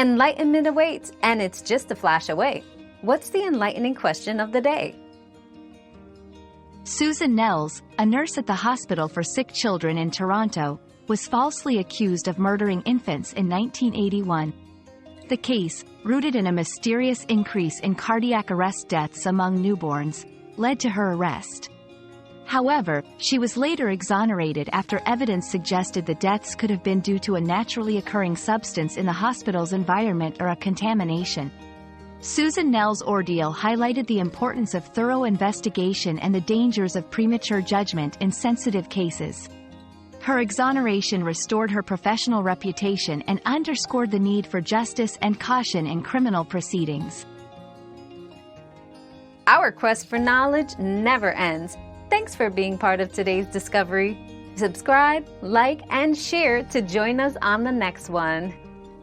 Enlightenment awaits, and it's just a flash away. What's the enlightening question of the day? Susan Nelles, a nurse at the hospital for sick children in Toronto, was falsely accused of murdering infants in 1981. The case, rooted in a mysterious increase in cardiac arrest deaths among newborns, led to her arrest. However, she was later exonerated after evidence suggested the deaths could have been due to a naturally occurring substance in the hospital's environment or a contamination. Susan Nelles' ordeal highlighted the importance of thorough investigation and the dangers of premature judgment in sensitive cases. Her exoneration restored her professional reputation and underscored the need for justice and caution in criminal proceedings. Our quest for knowledge never ends. Thanks for being part of today's discovery. Subscribe, like, and share to join us on the next one.